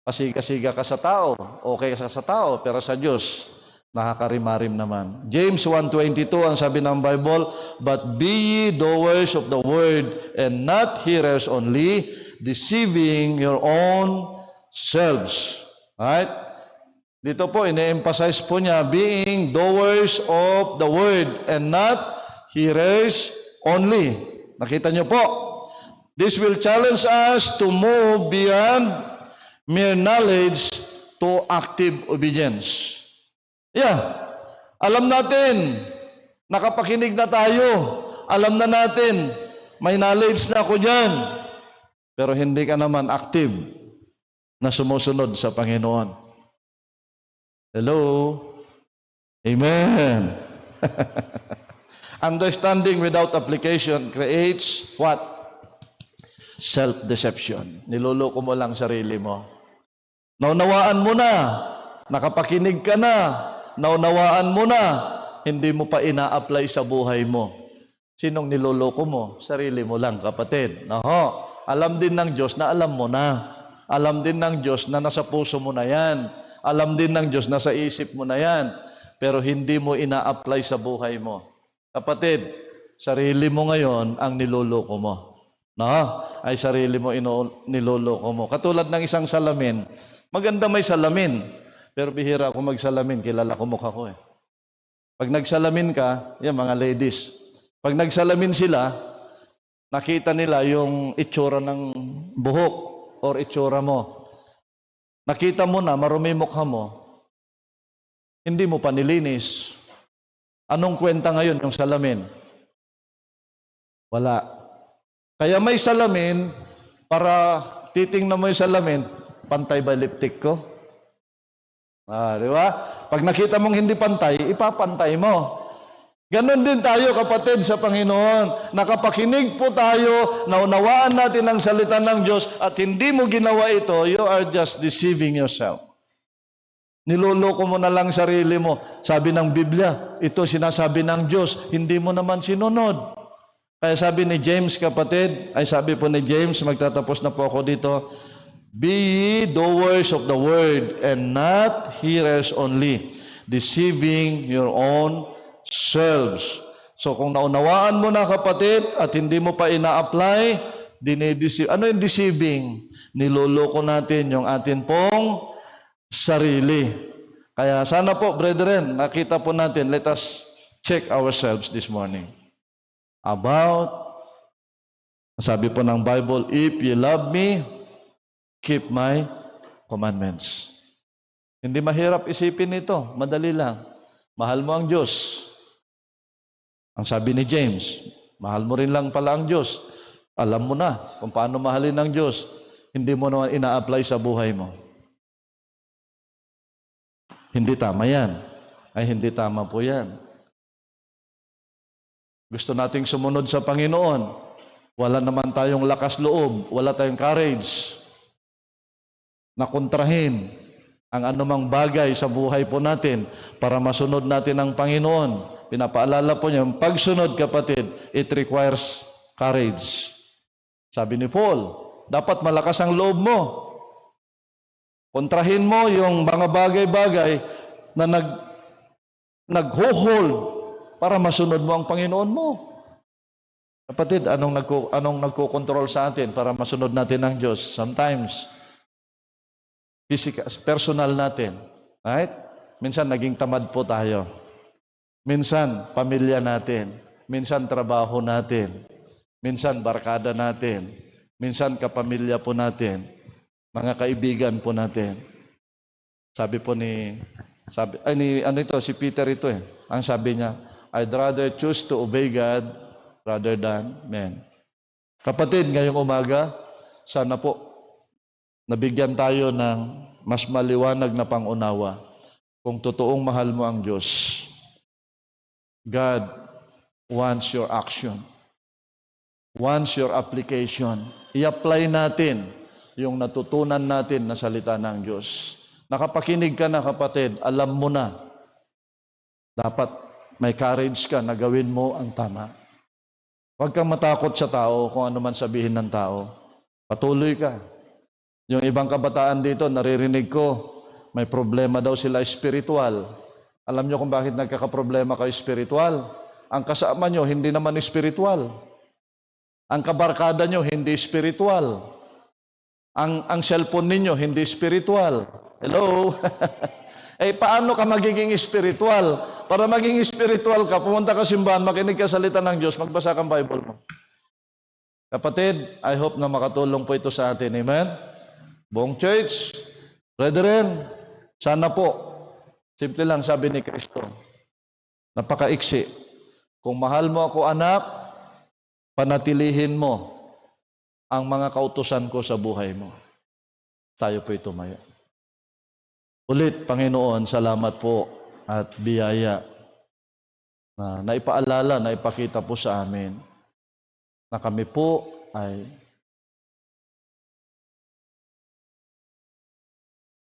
Kasiga-siga ka sa tao, okay ka sa tao, pero sa Diyos, nakakarimarim naman. James 1:22, ang sabi ng Bible, but be ye doers of the word, and not hearers only, deceiving your own selves. Right? Dito po, ine-emphasize po niya, being doers of the word, and not hearers only. Nakita niyo po? This will challenge us to move beyond mere knowledge to active obedience. Alam natin, nakapakinig na tayo. Alam na natin, may knowledge na ako dyan. Pero hindi ka naman active na sumusunod sa Panginoon. Hello? Amen. Understanding without application creates what? Self-deception. Niloloko mo lang sarili mo. Naunawaan mo na. Nakapakinig ka na. Naunawaan mo na. Hindi mo pa ina-apply sa buhay mo. Sinong niloloko mo? Sarili mo lang, kapatid. Alam din ng Diyos na alam mo na. Alam din ng Diyos na nasa puso mo na yan. Alam din ng Diyos na sa isip mo na yan. Pero hindi mo ina-apply sa buhay mo. Kapatid, sarili mo ngayon ang niloloko mo. Ay sarili mo niloloko mo. Katulad ng isang salamin. Maganda may salamin. Pero bihira ako magsalamin. Kilala ko mukha ko eh. Pag nagsalamin ka, yan mga ladies. Pag nagsalamin sila, nakita nila yung itsura ng buhok or itsura mo. Nakita mo na, marumi mukha mo. Hindi mo pa nilinis. Anong kwenta ngayon yung salamin? Wala. Kaya may salamin, para titingnan mo yung salamin, pantay ba lipstick ko? Di ba? Pag nakita mong hindi pantay, ipapantay mo. Ganon din tayo, kapatid, sa Panginoon. Nakapakinig po tayo, naunawaan natin ang salita ng Diyos, at hindi mo ginawa ito, you are just deceiving yourself. Niloloko mo na lang sarili mo. Sabi ng Biblia, ito sinasabi ng Diyos, hindi mo naman sinunod. Kaya sabi ni James, kapatid, sabi po ni James, magtatapos na po ako dito, be ye doers of the word, and not hearers only, deceiving your own selves. So kung naunawaan mo na, kapatid, at hindi mo pa ina-apply, dinideceive. Ano yung deceiving? Niloloko natin yung atin pong sarili. Kaya sana po, brethren, nakita po natin, let us check ourselves this morning. Sabi po ng Bible, if you love me, keep my commandments. Hindi mahirap isipin ito, madali lang. Mahal mo ang Diyos. Ang sabi ni James, mahal mo rin lang pala ang Diyos. Alam mo na kung paano mahalin ang Diyos. Hindi mo naman ina-apply sa buhay mo. Hindi tama yan. Ay, hindi tama po yan. Gusto nating sumunod sa Panginoon. Wala naman tayong lakas loob. Wala tayong courage na kontrahin ang anumang bagay sa buhay po natin para masunod natin ang Panginoon. Pinapaalala po niya, pagsunod kapatid, it requires courage. Sabi ni Paul, dapat malakas ang loob mo. Kontrahin mo yung mga bagay-bagay na nag-hold para masunod mo ang Panginoon mo. Kapatid, anong nagko-control sa atin para masunod natin ang Diyos? Sometimes, physical, personal natin. Right? Minsan, naging tamad po tayo. Minsan, pamilya natin. Minsan, trabaho natin. Minsan, barkada natin. Minsan, kapamilya po natin. Mga kaibigan po natin. Sabi po si Peter ito eh. Ang sabi niya, I'd rather choose to obey God rather than men. Kapatid, ngayong umaga, sana po nabigyan tayo ng mas maliwanag na pangunawa kung totoong mahal mo ang Diyos. God wants your action. Wants your application. I-apply natin yung natutunan natin na salita ng Diyos. Nakapakinig ka na kapatid, alam mo na. Dapat may courage ka na gawin mo ang tama. Huwag kang matakot sa tao kung ano man sabihin ng tao. Patuloy ka. Yung ibang kabataan dito, naririnig ko, may problema daw sila espiritual. Alam nyo kung bakit nagkakaproblema kayo espiritual? Ang kasama nyo, hindi naman espiritual. Ang kabarkada nyo, hindi espiritual. Ang cellphone ninyo, hindi spiritual. Hello? Paano ka magiging spiritual? Para maging spiritual ka, pumunta ka simbahan, makinig ka salita ng Diyos, magbasa kang Bible mo. Kapatid, I hope na makatulong po ito sa atin. Amen? Buong church, brethren, sana po, simple lang sabi ni Kristo, napakaiksi. Kung mahal mo ako anak, panatilihin mo ang mga kautusan ko sa buhay mo. Tayo po'y tumayo. Ulit, Panginoon, salamat po at biyaya na naipaalala, naipakita po sa amin na kami po ay